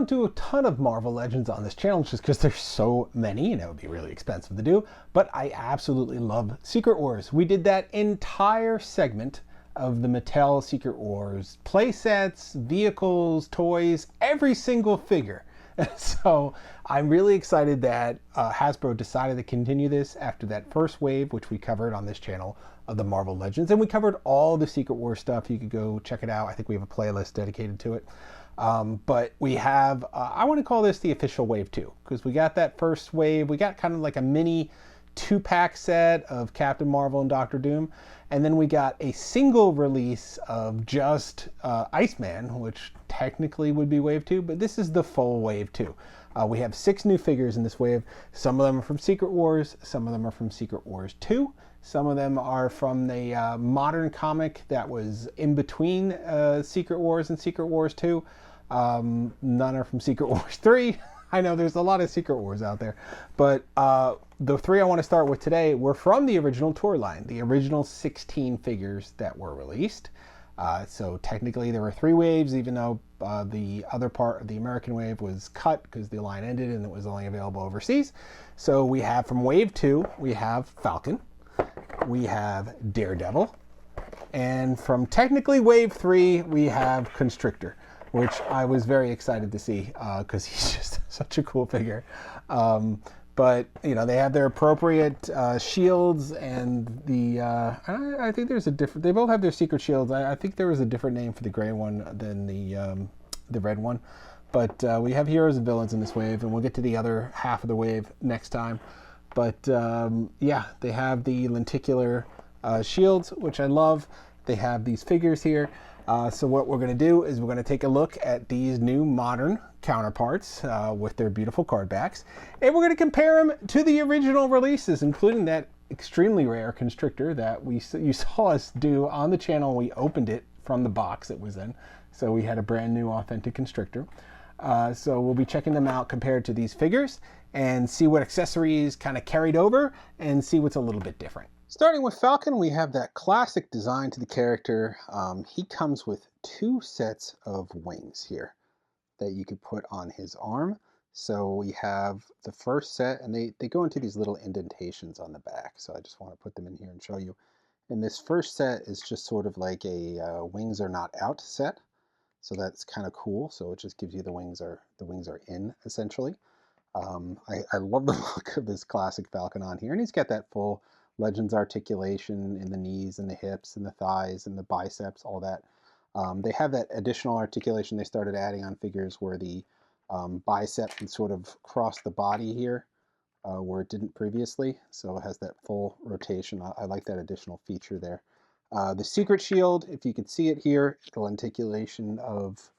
don't do a ton of Marvel Legends on this channel just because there's so many and it would be really expensive to do, but I absolutely love Secret Wars. We did that entire segment of the Mattel Secret Wars playsets, vehicles, toys, every single figure. So I'm really excited that Hasbro decided to continue this after that first wave, which we covered on this channel, of the Marvel Legends. And we covered all the Secret Wars stuff. You could go check it out. I think we have a playlist dedicated to it. But we have, I want to call this the official wave 2, because we got that first wave. We got kind of like a mini 2-pack set of Captain Marvel and Doctor Doom. And then we got a single release of just Iceman, which technically would be wave 2, but this is the full wave 2. We have 6 new figures in this wave. Some of them are from Secret Wars, some of them are from Secret Wars 2, some of them are from the modern comic that was in between Secret Wars and Secret Wars 2. None are from Secret Wars 3. I know there's a lot of Secret Wars out there, but the 3 I want to start with today were from the original tour line, the original 16 figures that were released. So technically there were 3 waves, even though the other part of the American wave was cut because the line ended and it was only available overseas. So we have from wave 2, we have Falcon, we have Daredevil, and from technically wave 3, we have Constrictor, which I was very excited to see because he's just such a cool figure. But, you know, they have their appropriate shields, and the, I think there's a different, they both have their secret shields. I think there was a different name for the gray one than the red one. But we have heroes and villains in this wave, and we'll get to the other half of the wave next time. But, yeah, they have the lenticular shields, which I love. They have these figures here. So what we're going to do is we're going to take a look at these new modern counterparts with their beautiful card backs, and we're going to compare them to the original releases, including that extremely rare Constrictor that you saw us do on the channel. We opened it from the box it was in, so we had a brand new authentic Constrictor. So we'll be checking them out compared to these figures and see what accessories kind of carried over and see what's a little bit different. Starting with Falcon, we have that classic design to the character. He comes with 2 sets of wings here that you could put on his arm. So we have the first set, and they go into these little indentations on the back. So I just want to put them in here and show you. And this first set is just sort of like a wings are not out set. So that's kind of cool. So it just gives you the wings are in, essentially. I love the look of this classic Falcon on here, and he's got that full Legends articulation in the knees and the hips and the thighs and the biceps, all that. They have that additional articulation they started adding on figures where the bicep can sort of cross the body here where it didn't previously. So it has that full rotation. I like that additional feature there. The secret shield, if you can see it here, the lenticulation of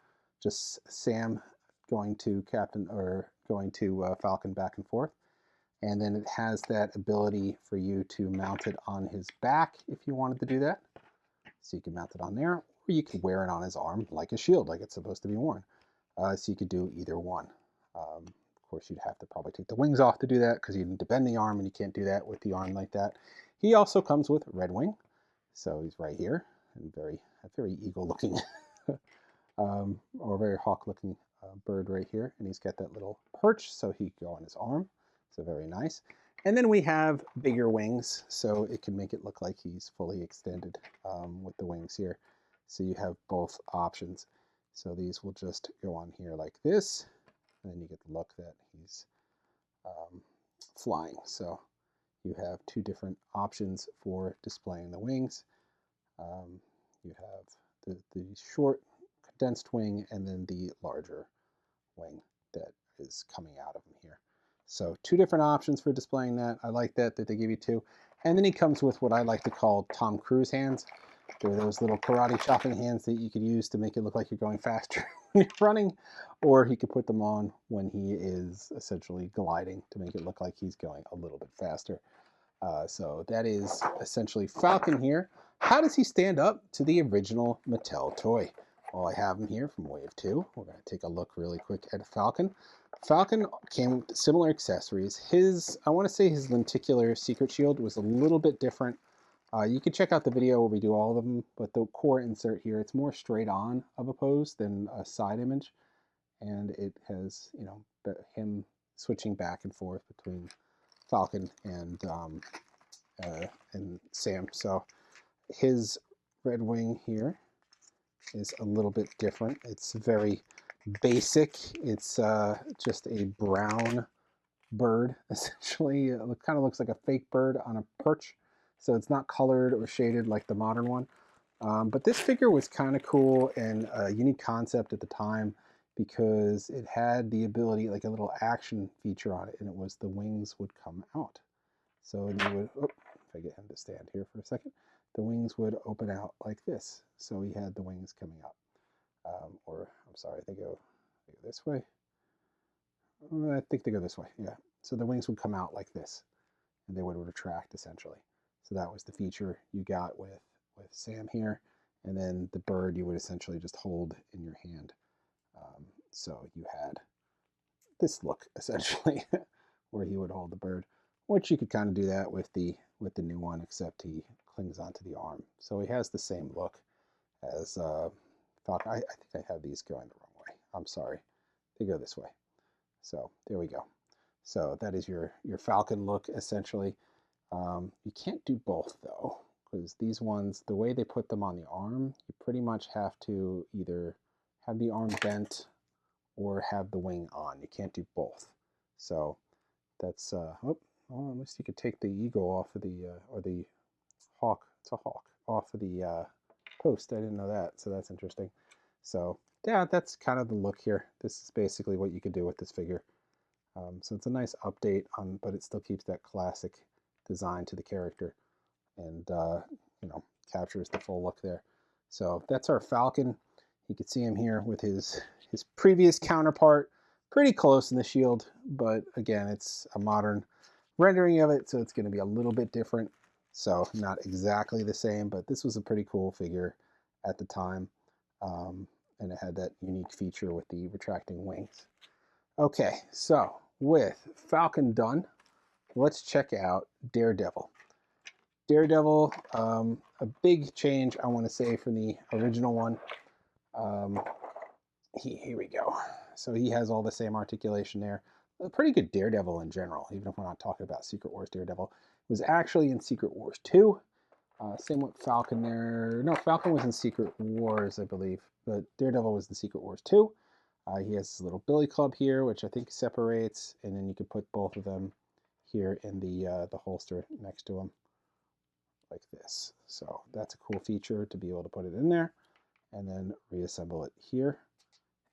just Sam going to Falcon back and forth. And then it has that ability for you to mount it on his back if you wanted to do that. So you can mount it on there, or you could wear it on his arm like a shield, like it's supposed to be worn. So you could do either one. Of course, you'd have to probably take the wings off to do that because you need to bend the arm, and you can't do that with the arm like that. He also comes with Red Wing. So he's right here, and a very eagle-looking, or very hawk-looking bird right here. And he's got that little perch, so he can go on his arm. So very nice. And then we have bigger wings, so it can make it look like he's fully extended with the wings here. So you have both options. So these will just go on here like this, and then you get the look that he's flying. So you have 2 different options for displaying the wings. You have the short condensed wing, and then the larger wing that is coming out of him here. So 2 different options for displaying that. I like that they give you 2. And then he comes with what I like to call Tom Cruise hands. They're those little karate chopping hands that you could use to make it look like you're going faster when you're running, or he could put them on when he is essentially gliding to make it look like he's going a little bit faster. So that is essentially Falcon here. How does he stand up to the original Mattel toy? Well, I have him here from Wave 2. We're going to take a look really quick at Falcon. Falcon came with similar accessories. I want to say his lenticular secret shield was a little bit different. You can check out the video where we do all of them, but the core insert here, it's more straight on of a pose than a side image. and it has, you know, him switching back and forth between Falcon and Sam. So his red wing here is a little bit different. It's very basic. It's just a brown bird, essentially. It kind of looks like a fake bird on a perch. So it's not colored or shaded like the modern one. But this figure was kind of cool and a unique concept at the time because it had the ability, like a little action feature on it, and it was the wings would come out. So you would, oh, if I get him to stand here for a second, the wings would open out like this. So he had the wings coming up. Or, I'm sorry, they go this way. I think they go this way, yeah. So the wings would come out like this, and they would retract, essentially. So that was the feature you got with Sam here. And then the bird you would essentially just hold in your hand. So you had this look, essentially, where he would hold the bird, which you could kind of do that with the new one, except he clings onto the arm. So he has the same look as Falcon. I think I have these going the wrong way. I'm sorry. They go this way. So there we go. So that is your Falcon look, essentially. You can't do both, though, because these ones, the way they put them on the arm, you pretty much have to either have the arm bent or have the wing on. You can't do both. So that's, well, at least you could take the eagle off of the, or the hawk, it's a hawk, off of the post. I didn't know that, so that's interesting. So yeah, that's kind of the look here. This is basically what you could do with this figure. So it's a nice update on, but it still keeps that classic design to the character, and you know, captures the full look there. So that's our Falcon. You can see him here with his previous counterpart, pretty close in the shield, but again, it's a modern rendering of it, so it's going to be a little bit different. So not exactly the same, but this was a pretty cool figure at the time, and it had that unique feature with the retracting wings. Okay, so with Falcon done, let's check out Daredevil. Daredevil, a big change, I want to say, from the original one. Here we go. So he has all the same articulation there. A pretty good Daredevil in general, even if we're not talking about Secret Wars Daredevil. It was actually in Secret Wars 2. Same with Falcon there. No, Falcon was in Secret Wars, I believe, but Daredevil was in Secret Wars 2. He has his little billy club here, which I think separates, and then you can put both of them here in the holster next to him, like this. So that's a cool feature to be able to put it in there, and then reassemble it here.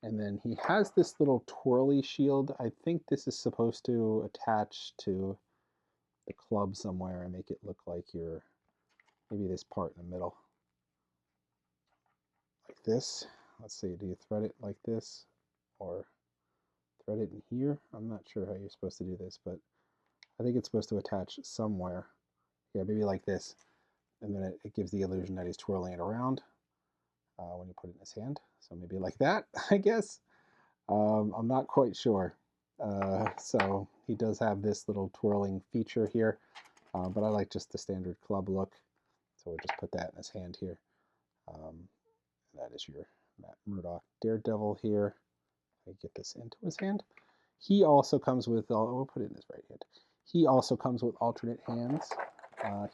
And then he has this little twirly shield. I think this is supposed to attach to the club somewhere and make it look like you're maybe this part in the middle, like this. Let's see, do you thread it like this or thread it in here? I'm not sure how you're supposed to do this, but I think it's supposed to attach somewhere. Yeah, maybe like this. And then it gives the illusion that he's twirling it around when you put it in his hand. So maybe like that, I guess. I'm not quite sure. So he does have this little twirling feature here, but I like just the standard club look. So we'll just put that in his hand here. That is your Matt Murdock Daredevil here. I get this into his hand. He also comes with, we'll put it in his right hand. He also comes with alternate hands.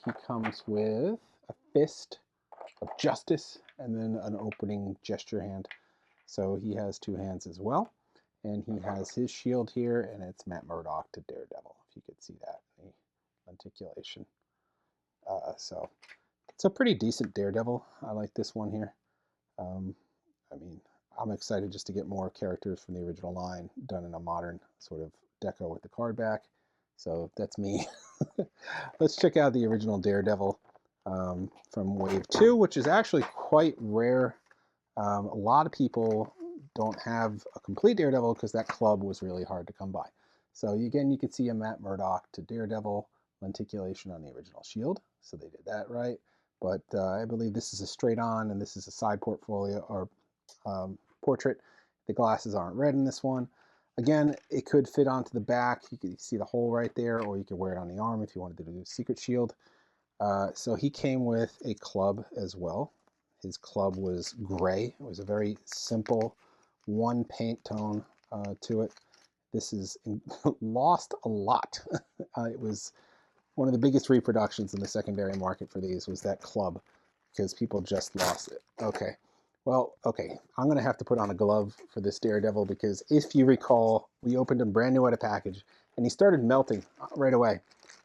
He comes with a fist of justice and then an opening gesture hand. So he has two hands as well. And he has his shield here, and it's Matt Murdock to Daredevil, if you could see that in the articulation. So it's a pretty decent Daredevil. I like this one here. I mean, I'm excited just to get more characters from the original line done in a modern sort of deco with the card back. So that's me. Let's check out the original Daredevil from Wave 2, which is actually quite rare. A lot of people don't have a complete Daredevil because that club was really hard to come by. So again, you can see a Matt Murdock to Daredevil lenticulation on the original shield. So they did that right. But I believe this is a straight on, and this is a side portfolio or portrait. The glasses aren't red in this one. Again, it could fit onto the back. You can see the hole right there, or you could wear it on the arm if you wanted to do a secret shield. So he came with a club as well. His club was gray. It was a very simple one paint tone to it. This is lost a lot. It was one of the biggest reproductions in the secondary market for these was that club, because people just lost it. Okay, well, okay, I'm gonna have to put on a glove for this Daredevil, because if you recall, we opened him brand new out of package, and he started melting right away.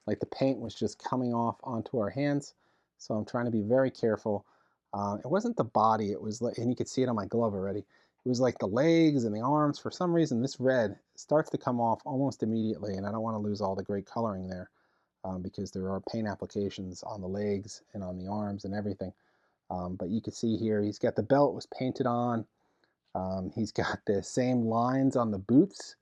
Like the paint was just coming off onto our hands. So I'm trying to be very careful. It wasn't the body, it was like, and you could see it on my glove already. It was like the legs and the arms. For some reason, this red starts to come off almost immediately, and I don't want to lose all the great coloring there, because there are paint applications on the legs and on the arms and everything. But you can see here, he's got the belt was painted on. He's got the same lines on the boots.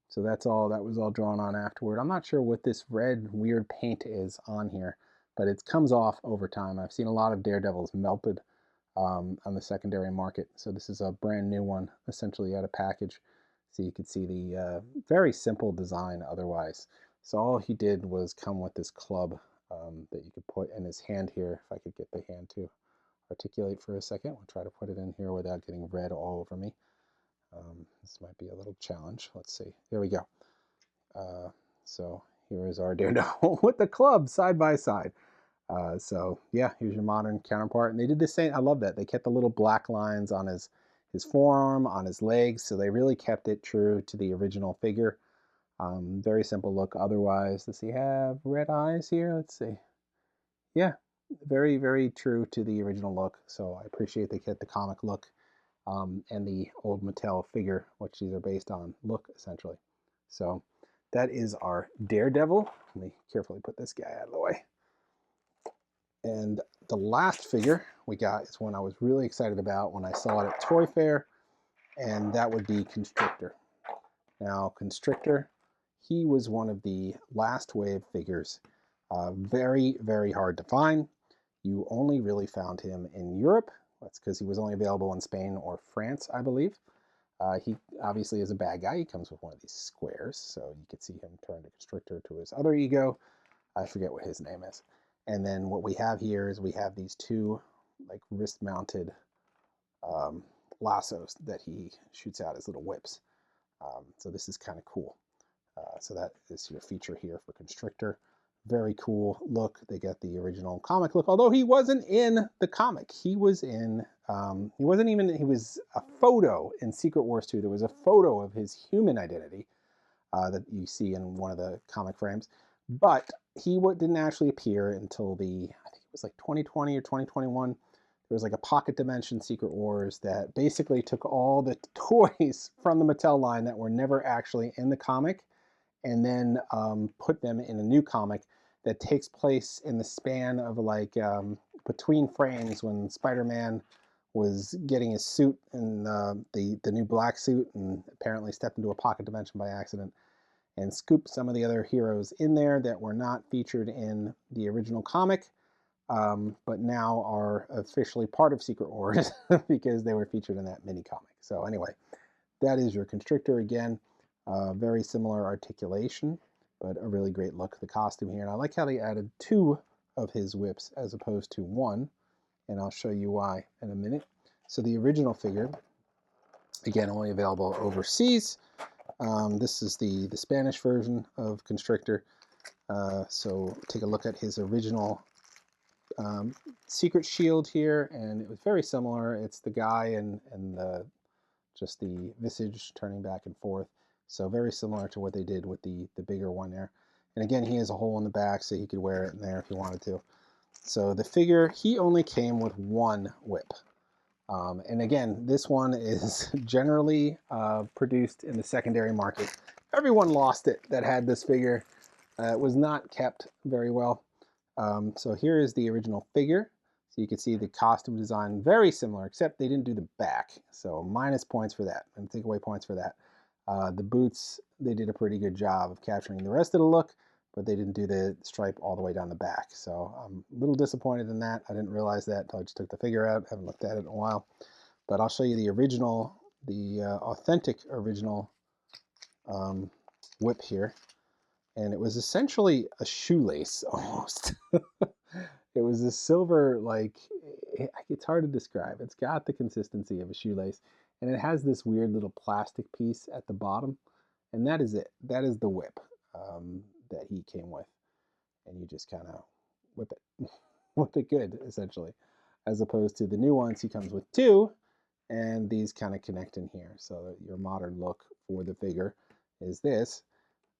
So that was all drawn on afterward. I'm not sure what this red weird paint is on here, but it comes off over time. I've seen a lot of Daredevils melted on the secondary market. So this is a brand new one, essentially out of package. So you can see the very simple design otherwise. So all he did was come with this club that you could put in his hand here. If I could get the hand to articulate for a second, we'll try to put it in here without getting red all over me. This might be a little challenge. Let's see. There we go. So here is our Daredevil with the club side by side. So yeah, here's your modern counterpart. And they did the same. I love that. They kept the little black lines on his forearm, on his legs. So they really kept it true to the original figure. Very simple look otherwise. Does he have red eyes here? Let's see. Yeah, very, very true to the original look. So I appreciate they kept the comic look. And the old Mattel figure, which these are based on, look essentially. So that is our Daredevil. Let me carefully put this guy out of the way. And the last figure we got is one I was really excited about when I saw it at Toy Fair, and that would be Constrictor. Now, Constrictor, he was one of the last wave figures. Very, very hard to find. You only really found him in Europe. That's because he was only available in Spain or France, I believe. He obviously is a bad guy. He comes with one of these squares, so you could see him turn to Constrictor to his other ego. I forget what his name is. And then what we have here is we have these two like wrist-mounted lassos that he shoots out as little whips. So this is kind of cool. So that is your feature here for Constrictor. Very cool look. They get the original comic look, although he wasn't in the comic. He was in, he was a photo in Secret Wars 2. There was a photo of his human identity that you see in one of the comic frames, but he didn't actually appear until I think it was like 2020 or 2021. There was like a Pocket Dimension Secret Wars that basically took all the toys from the Mattel line that were never actually in the comic, and then put them in a new comic that takes place in the span of like between frames when Spider-Man was getting his suit and the new black suit, and apparently stepped into a pocket dimension by accident, and scooped some of the other heroes in there that were not featured in the original comic, but now are officially part of Secret Wars because they were featured in that mini comic. So anyway, that is your Constrictor again. Very similar articulation, but a really great look. The costume here, and I like how they added 2 of his whips as opposed to 1, and I'll show you why in a minute. So the original figure, again, only available overseas. This is the Spanish version of Constrictor. So take a look at his original secret shield here, and it was very similar. It's the guy and just the visage turning back and forth. So very similar to what they did with the bigger one there. And again, he has a hole in the back, so he could wear it in there if he wanted to. So the figure, he only came with 1 whip. And again, this one is generally produced in the secondary market. Everyone lost it that had this figure. It was not kept very well. So here is the original figure. So you can see the costume design very similar, except they didn't do the back. So minus points for that, and take away points for that. The boots, they did a pretty good job of capturing the rest of the look, but they didn't do the stripe all the way down the back. So I'm a little disappointed in that. I didn't realize that until I just took the figure out. Haven't looked at it in a while. But I'll show you the original, the authentic original whip here. And it was essentially a shoelace almost. It was a silver, like, it's hard to describe. It's got the consistency of a shoelace. and it has this weird little plastic piece at the bottom, and that is it. That is the whip that he came with, and you just kind of whip it, whip it good, essentially, as opposed to the new ones. He comes with two, and these kind of connect in here, so that your modern look for the figure is this,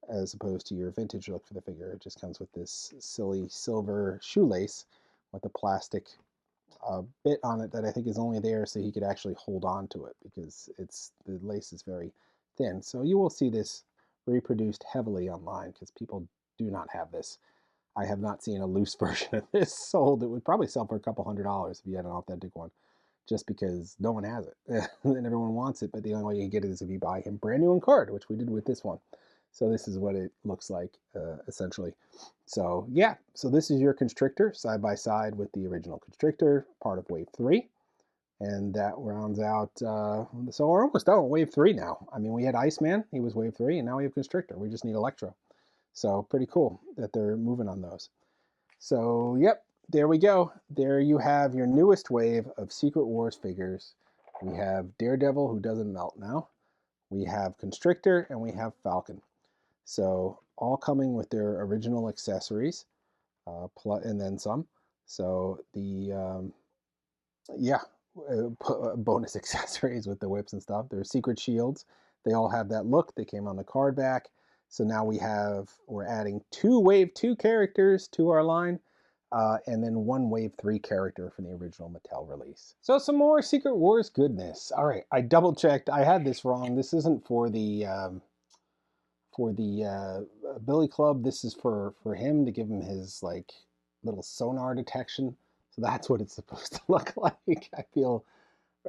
as opposed to your vintage look for the figure. It just comes with this silly silver shoelace with a plastic bit on it that I think is only there so he could actually hold on to it, because the lace is very thin. So you will see this reproduced heavily online because people do not have this. I have not seen a loose version of this sold. It would probably sell for a couple $100s if you had an authentic one, just because no one has it and everyone wants it. But the only way you can get it is if you buy him brand new in card, which we did with this one. So this is what it looks like, essentially. So yeah, so this is your Constrictor side by side with the original Constrictor, part of Wave 3. And that rounds out, so we're almost done with Wave 3 now. I mean, we had Iceman, he was Wave 3, and now we have Constrictor. We just need Electro. So pretty cool that they're moving on those. So yep, there we go. There you have your newest wave of Secret Wars figures. We have Daredevil, who doesn't melt now. We have Constrictor, and we have Falcon. So all coming with their original accessories, and then some. So the, yeah, bonus accessories with the whips and stuff. Their secret shields. They all have that look. They came on the card back. So now we're adding 2 Wave 2 characters to our line, and then 1 Wave 3 character from the original Mattel release. So some more Secret Wars goodness. All right, I double checked. I had this wrong. This isn't for the Billy Club. This is for him, to give him his like little sonar detection. So that's what it's supposed to look like. I feel,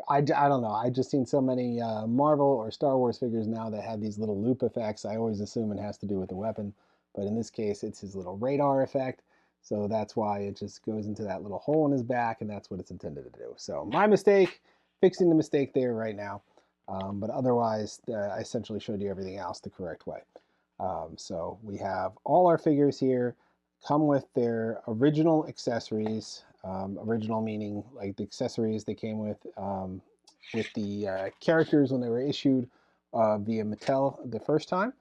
I don't know. I've just seen so many Marvel or Star Wars figures now that have these little loop effects. I always assume it has to do with the weapon, but in this case, it's his little radar effect. So that's why it just goes into that little hole in his back, and that's what it's intended to do. So my mistake, fixing the mistake there right now. But otherwise, I essentially showed you everything else the correct way. So we have all our figures here come with their original accessories. Original meaning like the accessories they came with the characters when they were issued via Mattel the first time.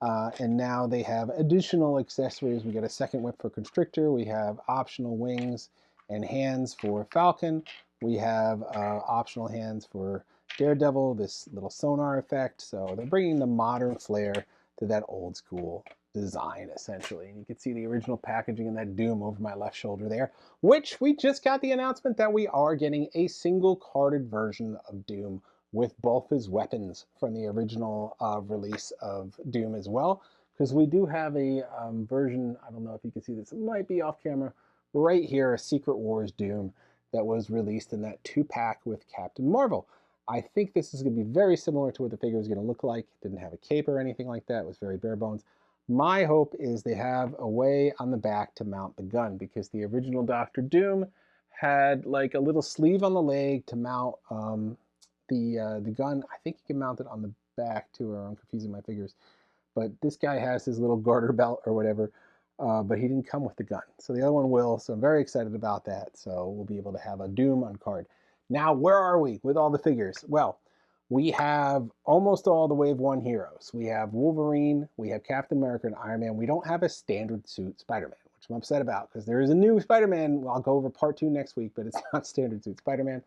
And now they have additional accessories. We get a second whip for Constrictor. We have optional wings and hands for Falcon. We have optional hands for Daredevil, this little sonar effect. So they're bringing the modern flair to that old school design, essentially. And you can see the original packaging and that Doom over my left shoulder there, which we just got the announcement that we are getting a single carded version of Doom with both his weapons from the original release of Doom as well, because we do have a version, I don't know if you can see this, it might be off camera, right here, a Secret Wars Doom that was released in that 2-pack with Captain Marvel. I think this is going to be very similar to what the figure is going to look like. It didn't have a cape or anything like that. It was very bare bones. My hope is they have a way on the back to mount the gun, because the original Doctor Doom had like a little sleeve on the leg to mount the gun. I think you can mount it on the back too, or I'm confusing my figures. But this guy has his little garter belt or whatever, but he didn't come with the gun. So the other one will, so I'm very excited about that. So we'll be able to have a Doom on card. Now, where are we with all the figures? Well, we have almost all the Wave 1 heroes. We have Wolverine, we have Captain America, and Iron Man. We don't have a standard suit Spider-Man, which I'm upset about, because there is a new Spider-Man. I'll go over part 2 next week, but it's not standard suit Spider-Man.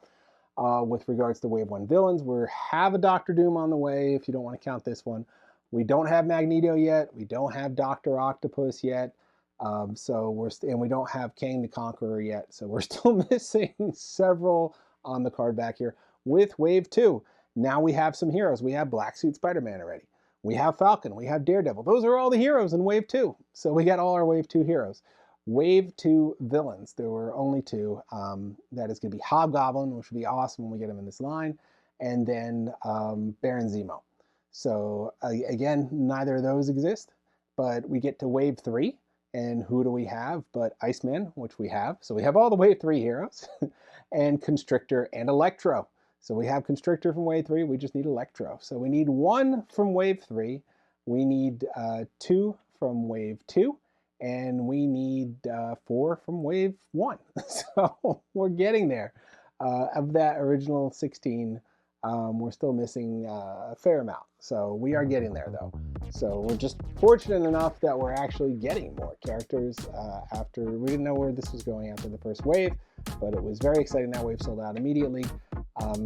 With regards to Wave 1 villains, we have a Doctor Doom on the way, if you don't want to count this one. We don't have Magneto yet. We don't have Dr. Octopus yet. And we don't have Kang the Conqueror yet. So we're still missing several on the card back here. With Wave 2, now we have some heroes. We have Black Suit Spider-Man already. We have Falcon. We have Daredevil. Those are all the heroes in Wave 2. So we got all our Wave 2 heroes. Wave 2 villains, there were only 2. That is going to be Hobgoblin, which would be awesome when we get him in this line, and then Baron Zemo. So again, neither of those exist, but we get to Wave 3, and who do we have but Iceman, which we have. So we have all the Wave 3 heroes, and Constrictor and Electro. So we have Constrictor from Wave 3, we just need Electro. So we need 1 from Wave 3, we need 2 from Wave 2, and we need 4 from Wave 1. So we're getting there. Of that original 16, We're still missing a fair amount. So we are getting there though. So we're just fortunate enough that we're actually getting more characters after, we didn't know where this was going after the first wave, but it was very exciting. That wave sold out immediately.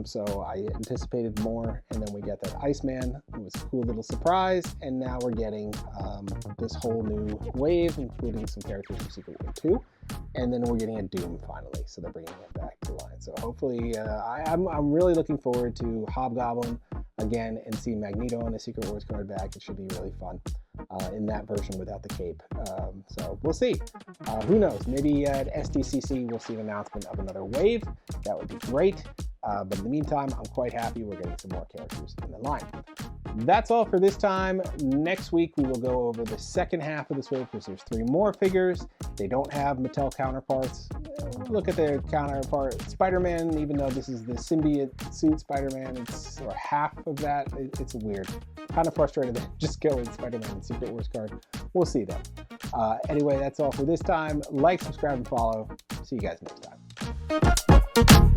So I anticipated more, and then we got that Iceman. It was a cool little surprise, and now we're getting this whole new wave, including some characters from Secret Wave 2, and then we're getting a Doom finally, so they're bringing it back to line. So hopefully, I'm really looking forward to Hobgoblin again and see Magneto on the Secret Wars card back. It should be really fun in that version without the cape. So we'll see. Who knows? Maybe at SDCC we'll see an announcement of another wave. That would be great. But in the meantime, I'm quite happy we're getting some more characters in the line. That's all for this time. Next week, we will go over the second half of this wave because there's 3 more figures. They don't have Mattel counterparts. Look at their counterpart. Spider-Man, even though this is the symbiote suit Spider-Man, or half of that, it's weird. Kind of frustrated that just go with Spider-Man and Secret Wars card. We'll see though. Anyway, that's all for this time. Like, subscribe, and follow. See you guys next time.